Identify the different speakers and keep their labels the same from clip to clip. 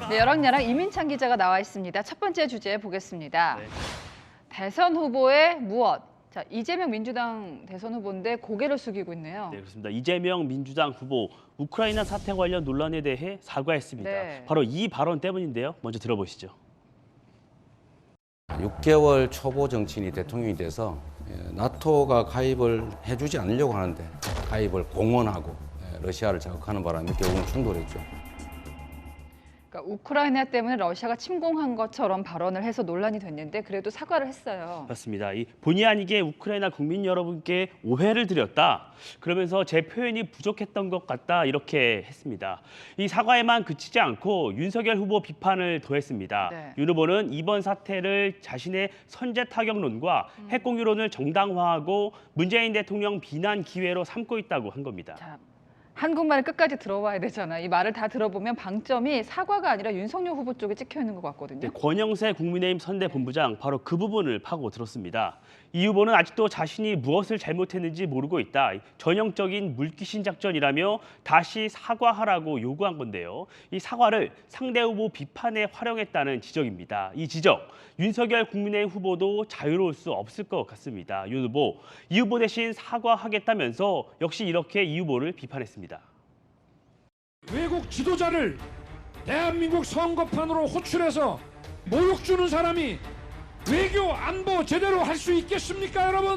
Speaker 1: 네, 여랑야랑 이민찬 기자가 나와 있습니다. 첫 번째 주제 보겠습니다.
Speaker 2: 네.
Speaker 1: 대선 후보의 무엇? 자, 이재명 민주당 대선 후보인데 고개를 숙이고 있네요.
Speaker 2: 네, 그렇습니다. 이재명 민주당 후보 우크라이나 사태 관련 논란에 대해 사과했습니다.
Speaker 1: 네.
Speaker 2: 바로 이 발언 때문인데요. 먼저 들어보시죠.
Speaker 3: 6개월 초보 정치인이 대통령이 돼서 나토가 가입을 해주지 않으려고 하는데 가입을 공언하고 러시아를 자극하는 바람에 결국은 충돌했죠.
Speaker 1: 그러니까 우크라이나 때문에 러시아가 침공한 것처럼 발언을 해서 논란이 됐는데 그래도 사과를 했어요.
Speaker 2: 맞습니다. 이 본의 아니게 우크라이나 국민 여러분께 오해를 드렸다. 그러면서 제 표현이 부족했던 것 같다. 이렇게 했습니다. 이 사과에만 그치지 않고 윤석열 후보 비판을 더했습니다.
Speaker 1: 네.
Speaker 2: 윤 후보는 이번 사태를 자신의 선제 타격론과 핵공유론을 정당화하고 문재인 대통령 비난 기회로 삼고 있다고 한 겁니다.
Speaker 1: 자, 한국말을 끝까지 들어봐야 되잖아. 이 말을 다 들어보면 방점이 사과가 아니라 윤석열 후보 쪽에 찍혀 있는 것 같거든요.
Speaker 2: 네, 권영세 국민의힘 선대본부장 바로 그 부분을 파고 들었습니다. 이 후보는 아직도 자신이 무엇을 잘못했는지 모르고 있다. 전형적인 물귀신 작전이라며 다시 사과하라고 요구한 건데요. 이 사과를 상대 후보 비판에 활용했다는 지적입니다. 이 지적, 윤석열 국민의힘 후보도 자유로울 수 없을 것 같습니다. 윤 후보, 이 후보 대신 사과하겠다면서 역시 이렇게 이 후보를 비판했습니다.
Speaker 4: 외국 지도자를 대한민국 선거판으로 호출해서 모욕 주는 사람이 외교 안보 제대로 할 수 있겠습니까, 여러분?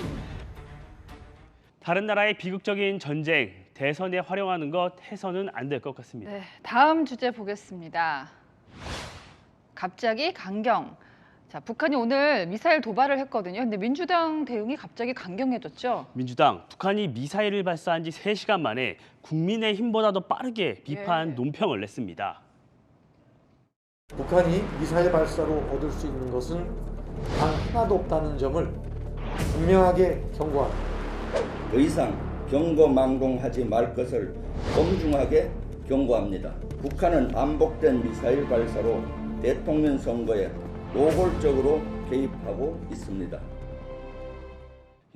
Speaker 2: 다른 나라의 비극적인 전쟁, 대선에 활용하는 것 해서는 안 될 것 같습니다.
Speaker 1: 네, 다음 주제 보겠습니다. 갑자기 강경. 자, 북한이 오늘 미사일 도발을 했거든요. 근데 민주당 대응이 갑자기 강경해졌죠.
Speaker 2: 민주당, 북한이 미사일을 발사한 지 3시간 만에 국민의힘보다도 빠르게 비판
Speaker 1: 예.
Speaker 2: 논평을 냈습니다.
Speaker 5: 북한이 미사일 발사로 얻을 수 있는 것은 단 하나도 없다는 점을 분명하게 경고합니다.
Speaker 6: 더 이상 경고망동하지 말 것을 엄중하게 경고합니다. 북한은 반복된 미사일 발사로 대통령 선거에 노골적으로 개입하고 있습니다.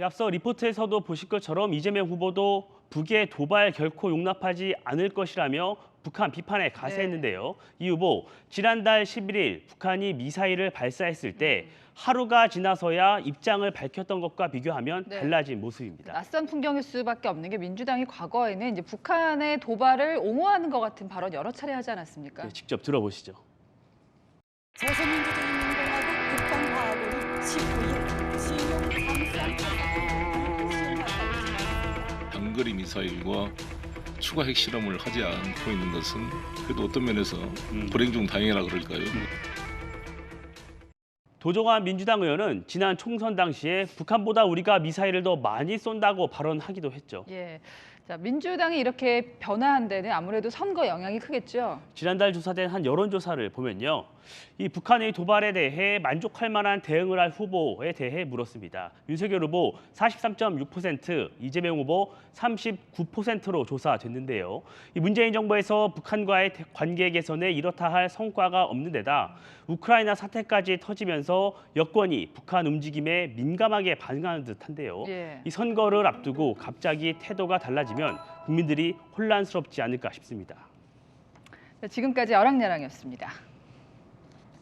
Speaker 2: 앞서 리포트에서도 보실 것처럼 이재명 후보도 북의 도발 결코 용납하지 않을 것이라며 북한 비판에 가세했는데요. 이 후보, 지난달 11일 북한이 미사일을 발사했을 때 하루가 지나서야 입장을 밝혔던 것과 비교하면
Speaker 1: 네.
Speaker 2: 달라진 모습입니다.
Speaker 1: 낯선 풍경일 수밖에 없는 게 민주당이 과거에는 이제 북한의 도발을 옹호하는 것 같은 발언 여러 차례 하지 않았습니까?
Speaker 2: 네, 직접 들어보시죠.
Speaker 7: 조선민주주의 민주공화국 국방과학원이 19일 신용 잠수함
Speaker 8: 단거리 미사일과 추가 핵실험을 하지 않고 있는 것은 그래도 어떤 면에서 불행 중 다행이라 그럴까요?
Speaker 2: 도종환 민주당 의원은 지난 총선 당시에 북한보다 우리가 미사일을 더 많이 쏜다고 발언하기도 했죠.
Speaker 1: 예. 자, 민주당이 이렇게 변화한 데는 아무래도 선거 영향이 크겠죠.
Speaker 2: 지난달 조사된 한 여론조사를 보면요. 이 북한의 도발에 대해 만족할 만한 대응을 할 후보에 대해 물었습니다. 윤석열 후보 43.6%, 이재명 후보 39%로 조사됐는데요. 이 문재인 정부에서 북한과의 관계 개선에 이렇다 할 성과가 없는 데다 우크라이나 사태까지 터지면서 여권이 북한 움직임에 민감하게 반응하는 듯한데요.
Speaker 1: 예.
Speaker 2: 이 선거를 앞두고 갑자기 태도가 달라지면 국민들이 혼란스럽지 않을까 싶습니다.
Speaker 1: 자, 지금까지 여랑야랑이었습니다.